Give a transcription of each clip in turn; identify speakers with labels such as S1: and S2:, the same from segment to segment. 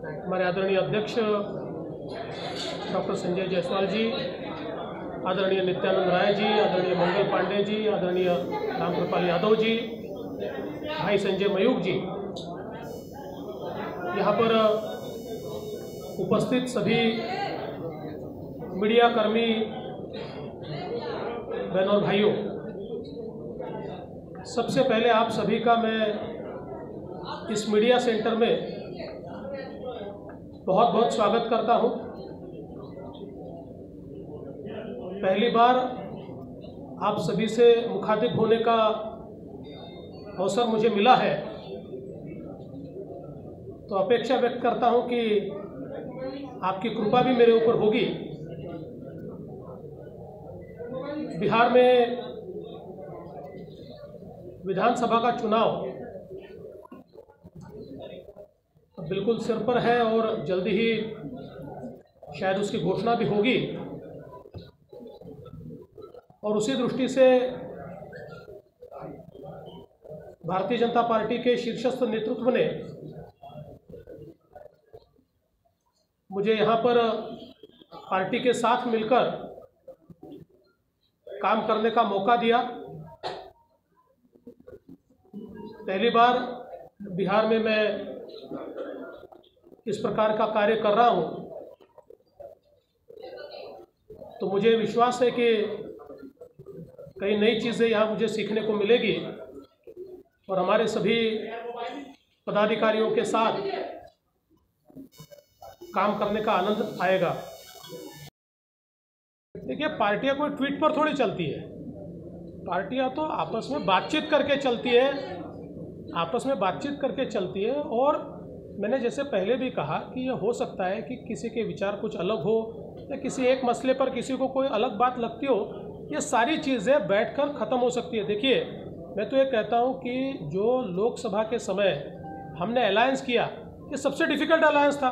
S1: हमारे आदरणीय अध्यक्ष डॉक्टर संजय जायसवाल जी, आदरणीय नित्यानंद राय जी, आदरणीय मंगल पांडे जी, आदरणीय रामकृपाल यादव जी, भाई संजय मयूख जी, यहाँ पर उपस्थित सभी मीडिया कर्मी बहनों और भाइयों, सबसे पहले आप सभी का मैं इस मीडिया सेंटर में बहुत बहुत स्वागत करता हूं। पहली बार आप सभी से मुखातिब होने का अवसर मुझे मिला है, तो अपेक्षा व्यक्त करता हूं कि आपकी कृपा भी मेरे ऊपर होगी। बिहार में विधानसभा का चुनाव बिल्कुल सिर पर है और जल्दी ही शायद उसकी घोषणा भी होगी, और उसी दृष्टि से भारतीय जनता पार्टी के शीर्षस्थ नेतृत्व ने मुझे यहाँ पर पार्टी के साथ मिलकर काम करने का मौका दिया। पहली बार बिहार में मैं इस प्रकार का कार्य कर रहा हूँ, तो मुझे विश्वास है कि कई नई चीज़ें यहाँ मुझे सीखने को मिलेगी और हमारे सभी पदाधिकारियों के साथ काम करने का आनंद आएगा। देखिए, पार्टियाँ कोई ट्वीट पर थोड़ी चलती है, पार्टियाँ तो आपस में बातचीत करके चलती है, और मैंने जैसे पहले भी कहा कि यह हो सकता है कि किसी के विचार कुछ अलग हो या किसी एक मसले पर किसी को कोई अलग बात लगती हो, ये सारी चीज़ें बैठकर ख़त्म हो सकती है। देखिए, मैं तो ये कहता हूँ कि जो लोकसभा के समय हमने अलायंस किया, ये सबसे डिफ़िकल्ट अलायंस था।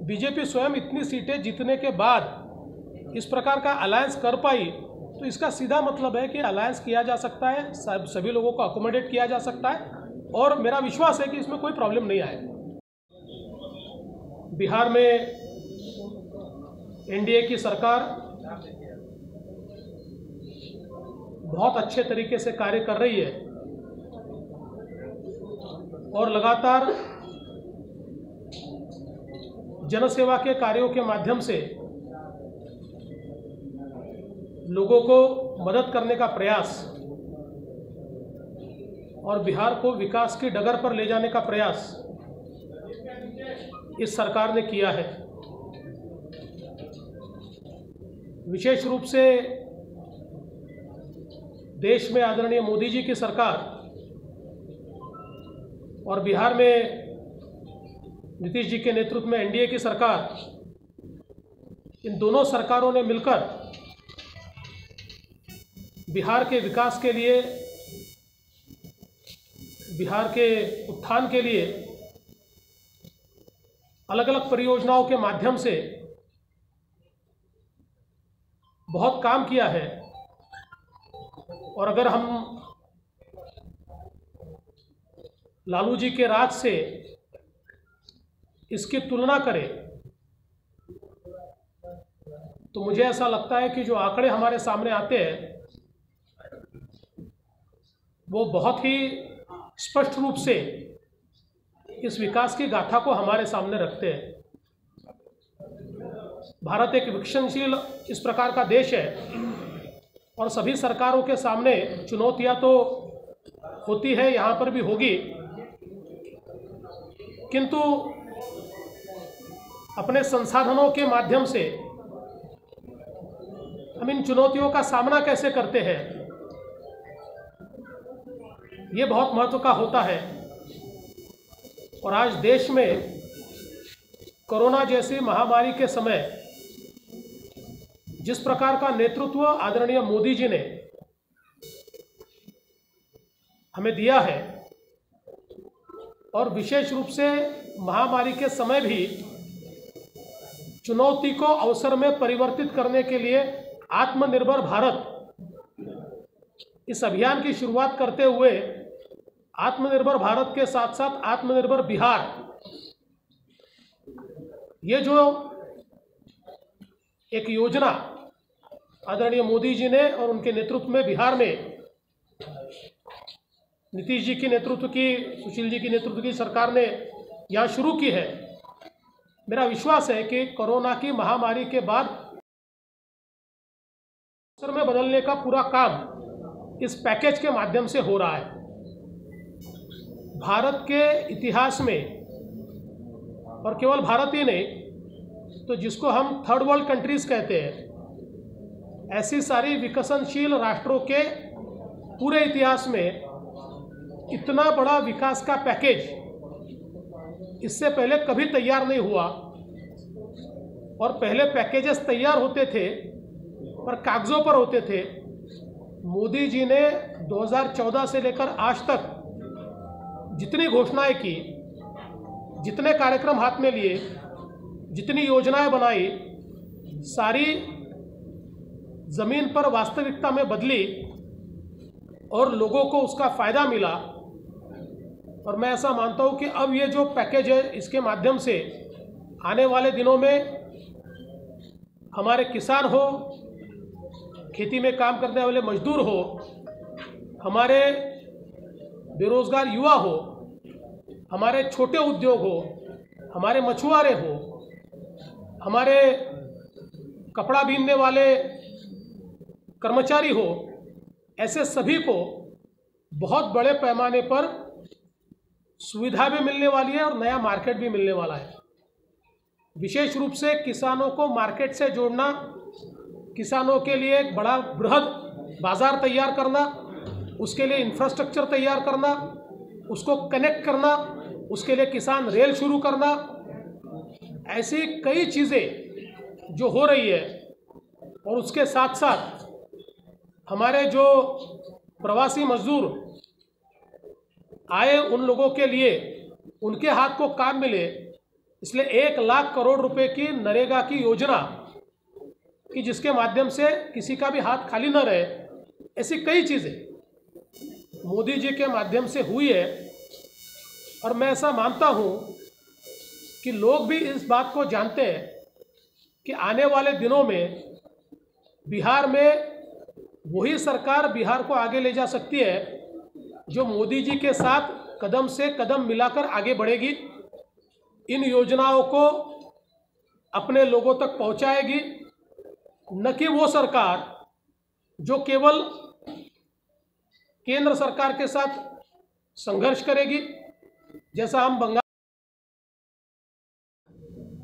S1: बीजेपी स्वयं इतनी सीटें जीतने के बाद इस प्रकार का अलायंस कर पाई, तो इसका सीधा मतलब है कि अलायंस किया जा सकता है, सभी लोगों को अकोमोडेट किया जा सकता है, और मेरा विश्वास है कि इसमें कोई प्रॉब्लम नहीं आएगा। बिहार में एनडीए की सरकार बहुत अच्छे तरीके से कार्य कर रही है और लगातार जनसेवा के कार्यों के माध्यम से लोगों को मदद करने का प्रयास और बिहार को विकास की डगर पर ले जाने का प्रयास इस सरकार ने किया है। विशेष रूप से देश में आदरणीय मोदी जी की सरकार और बिहार में नीतीश जी के नेतृत्व में एनडीए की सरकार, इन दोनों सरकारों ने मिलकर बिहार के विकास के लिए, बिहार के उत्थान के लिए अलग अलग परियोजनाओं के माध्यम से बहुत काम किया है। और अगर हम लालू जी के राज से इसकी तुलना करें, तो मुझे ऐसा लगता है कि जो आंकड़े हमारे सामने आते हैं वो बहुत ही स्पष्ट रूप से इस विकास की गाथा को हमारे सामने रखते हैं। भारत एक विकसनशील इस प्रकार का देश है और सभी सरकारों के सामने चुनौतियां तो होती है, यहाँ पर भी होगी, किंतु अपने संसाधनों के माध्यम से हम इन चुनौतियों का सामना कैसे करते हैं, ये बहुत महत्व का होता है। और आज देश में कोरोना जैसी महामारी के समय जिस प्रकार का नेतृत्व आदरणीय मोदी जी ने हमें दिया है, और विशेष रूप से महामारी के समय भी चुनौती को अवसर में परिवर्तित करने के लिए आत्मनिर्भर भारत इस अभियान की शुरुआत करते हुए आत्मनिर्भर भारत के साथ साथ आत्मनिर्भर बिहार ये जो एक योजना आदरणीय मोदी जी ने और उनके नेतृत्व में बिहार में नीतीश जी की नेतृत्व की, सुशील जी की नेतृत्व की सरकार ने यहाँ शुरू की है, मेरा विश्वास है कि कोरोना की महामारी के बाद अवसर में बदलने का पूरा काम इस पैकेज के माध्यम से हो रहा है। भारत के इतिहास में, और केवल भारत ही नहीं, तो जिसको हम थर्ड वर्ल्ड कंट्रीज कहते हैं, ऐसी सारी विकसनशील राष्ट्रों के पूरे इतिहास में इतना बड़ा विकास का पैकेज इससे पहले कभी तैयार नहीं हुआ। और पहले पैकेजेस तैयार होते थे पर कागजों पर होते थे। मोदी जी ने 2014 से लेकर आज तक जितनी घोषणाएं की, जितने कार्यक्रम हाथ में लिए, जितनी योजनाएं बनाई, सारी जमीन पर वास्तविकता में बदली और लोगों को उसका फायदा मिला। और मैं ऐसा मानता हूं कि अब ये जो पैकेज है, इसके माध्यम से आने वाले दिनों में हमारे किसान हो, खेती में काम करने वाले मजदूर हो, हमारे बेरोजगार युवा हो, हमारे छोटे उद्योग हो, हमारे मछुआरे हो, हमारे कपड़ा बीनने वाले कर्मचारी हो, ऐसे सभी को बहुत बड़े पैमाने पर सुविधा भी मिलने वाली है और नया मार्केट भी मिलने वाला है। विशेष रूप से किसानों को मार्केट से जोड़ना, किसानों के लिए एक बड़ा बृहद बाजार तैयार करना, उसके लिए इंफ्रास्ट्रक्चर तैयार करना, उसको कनेक्ट करना, उसके लिए किसान रेल शुरू करना, ऐसी कई चीज़ें जो हो रही है। और उसके साथ साथ हमारे जो प्रवासी मजदूर आए, उन लोगों के लिए उनके हाथ को काम मिले, इसलिए 1 लाख करोड़ रुपए की नरेगा की योजना कि जिसके माध्यम से किसी का भी हाथ खाली न रहे, ऐसी कई चीज़ें मोदी जी के माध्यम से हुई है। और मैं ऐसा मानता हूँ कि लोग भी इस बात को जानते हैं कि आने वाले दिनों में बिहार में वही सरकार बिहार को आगे ले जा सकती है जो मोदी जी के साथ कदम से कदम मिलाकर आगे बढ़ेगी, इन योजनाओं को अपने लोगों तक पहुंचाएगी, न कि वो सरकार जो केवल केंद्र सरकार के साथ संघर्ष करेगी। जैसा हम बंगाल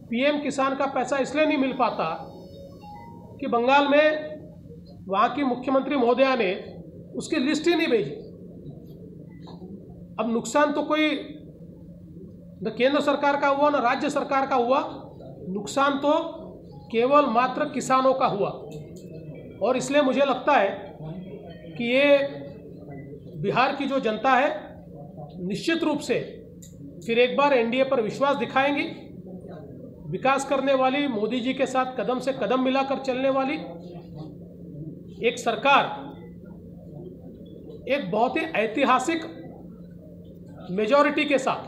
S1: पीएम किसान का पैसा इसलिए नहीं मिल पाता कि बंगाल में वहाँ की मुख्यमंत्री महोदया ने उसकी लिस्ट ही नहीं भेजी। अब नुकसान तो कोई न केंद्र सरकार का हुआ न राज्य सरकार का हुआ, नुकसान तो केवल मात्र किसानों का हुआ। और इसलिए मुझे लगता है कि ये बिहार की जो जनता है निश्चित रूप से फिर एक बार एनडीए पर विश्वास दिखाएंगी। विकास करने वाली, मोदी जी के साथ कदम से कदम मिलाकर चलने वाली एक सरकार एक बहुत ही ऐतिहासिक मेजॉरिटी के साथ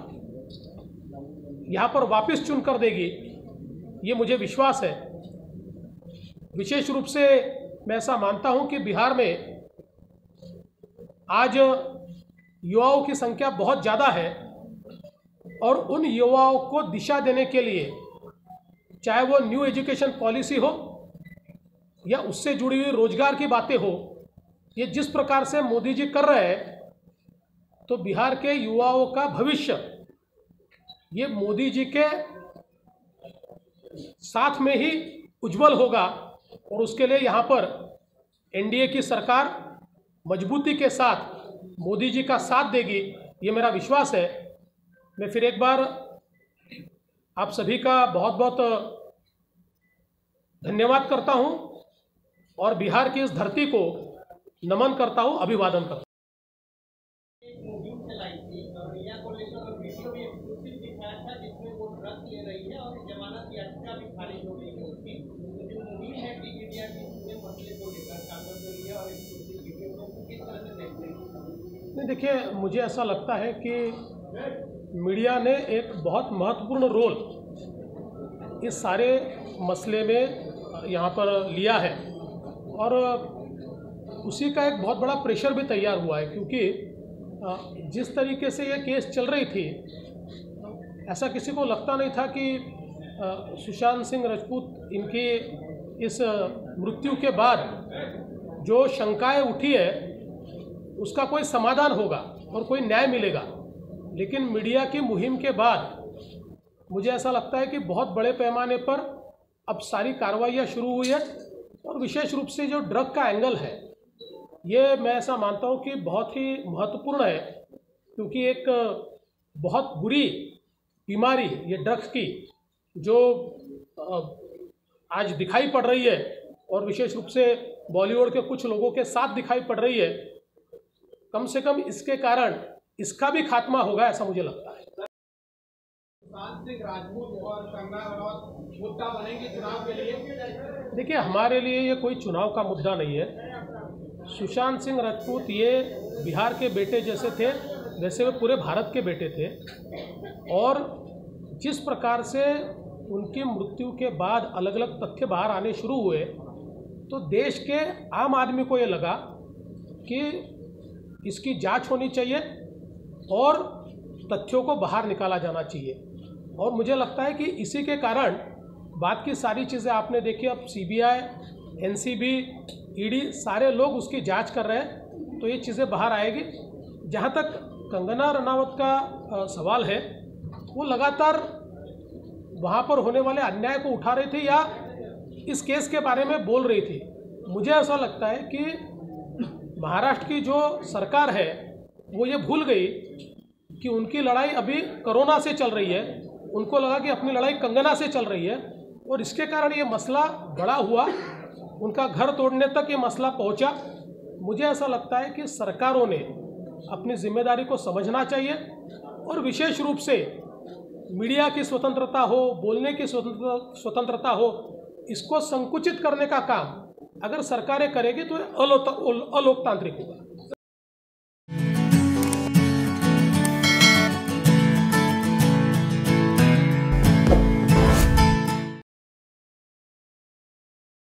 S1: यहाँ पर वापस चुन कर देगी, ये मुझे विश्वास है। विशेष रूप से मैं ऐसा मानता हूँ कि बिहार में आज युवाओं की संख्या बहुत ज़्यादा है और उन युवाओं को दिशा देने के लिए, चाहे वो न्यू एजुकेशन पॉलिसी हो या उससे जुड़ी हुई रोजगार की बातें हो, ये जिस प्रकार से मोदी जी कर रहे हैं, तो बिहार के युवाओं का भविष्य ये मोदी जी के साथ में ही उज्जवल होगा। और उसके लिए यहाँ पर एनडीए की सरकार मजबूती के साथ मोदी जी का साथ देगी, ये मेरा विश्वास है। मैं फिर एक बार आप सभी का बहुत बहुत धन्यवाद करता हूँ और बिहार की इस धरती को नमन करता हूँ, अभिवादन करता हूँ। नहीं, देखिए, मुझे ऐसा लगता है कि मीडिया ने एक बहुत महत्वपूर्ण रोल इस सारे मसले में यहाँ पर लिया है और उसी का एक बहुत बड़ा प्रेशर भी तैयार हुआ है, क्योंकि जिस तरीके से ये केस चल रही थी, ऐसा किसी को लगता नहीं था कि सुशांत सिंह राजपूत इनकी इस मृत्यु के बाद जो शंकाएं उठी है उसका कोई समाधान होगा और कोई न्याय मिलेगा। लेकिन मीडिया की मुहिम के बाद मुझे ऐसा लगता है कि बहुत बड़े पैमाने पर अब सारी कार्रवाइयाँ शुरू हुई है और विशेष रूप से जो ड्रग का एंगल है, ये मैं ऐसा मानता हूँ कि बहुत ही महत्वपूर्ण है, क्योंकि एक बहुत बुरी बीमारी ये ड्रग्स की जो आज दिखाई पड़ रही है और विशेष रूप से बॉलीवुड के कुछ लोगों के साथ दिखाई पड़ रही है, कम से कम इसके कारण इसका भी खात्मा होगा, ऐसा मुझे लगता है।
S2: सुशांत सिंह राजपूत और कंगना रनौत मुद्दा बनेंगे चुनाव के लिए?
S1: देखिए, हमारे लिए ये कोई चुनाव का मुद्दा नहीं है। सुशांत सिंह राजपूत ये बिहार के बेटे जैसे थे, वैसे वे पूरे भारत के बेटे थे और जिस प्रकार से उनकी मृत्यु के बाद अलग अलग तथ्य बाहर आने शुरू हुए तो देश के आम आदमी को ये लगा कि इसकी जांच होनी चाहिए और तथ्यों को बाहर निकाला जाना चाहिए। और मुझे लगता है कि इसी के कारण बात की सारी चीज़ें आपने देखी, अब सीबीआई, एनसीबी, ईडी सारे लोग उसकी जांच कर रहे हैं, तो ये चीज़ें बाहर आएगी। जहाँ तक कंगना रनावत का सवाल है, वो लगातार वहाँ पर होने वाले अन्याय को उठा रही थी या इस केस के बारे में बोल रही थी। मुझे ऐसा लगता है कि महाराष्ट्र की जो सरकार है वो ये भूल गई कि उनकी लड़ाई अभी कोरोना से चल रही है। उनको लगा कि अपनी लड़ाई कंगना से चल रही है और इसके कारण ये मसला बड़ा हुआ, उनका घर तोड़ने तक ये मसला पहुंचा। मुझे ऐसा लगता है कि सरकारों ने अपनी जिम्मेदारी को समझना चाहिए और विशेष रूप से मीडिया की स्वतंत्रता हो, बोलने की स्वतंत्रता हो, इसको संकुचित करने का काम अगर सरकारें करेगी तो अलोकतांत्रिक होगा।